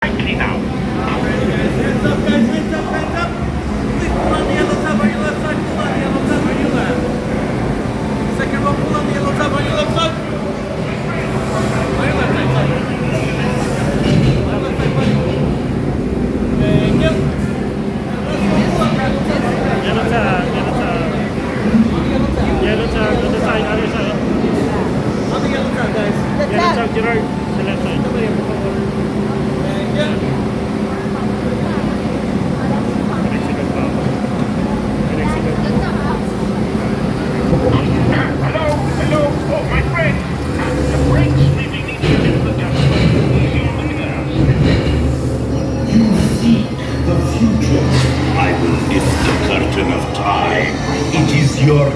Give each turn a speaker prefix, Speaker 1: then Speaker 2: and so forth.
Speaker 1: Frankly now.
Speaker 2: Hands up, guys, hands up, hands up. Please pull on the yellow tab on your left side, pull on the yellow tab on your left. Second row, pull on the yellow tab on your left side. On your left side, sorry. On your left side, buddy. Thank you. Let's go, pull on the yellow tab on your left.
Speaker 3: Yellow tag, yellow tag. Yellow tag, other side, other side.
Speaker 2: On the yellow tab, guys.
Speaker 3: Yellow tag, Gerard, sa left side.
Speaker 2: Thank you.
Speaker 3: Direksyon pa ako. Direksyon.
Speaker 1: Hello, hello, oh my friend. The French living in the government.
Speaker 4: You seek the future. I will lift the curtain of time. It is your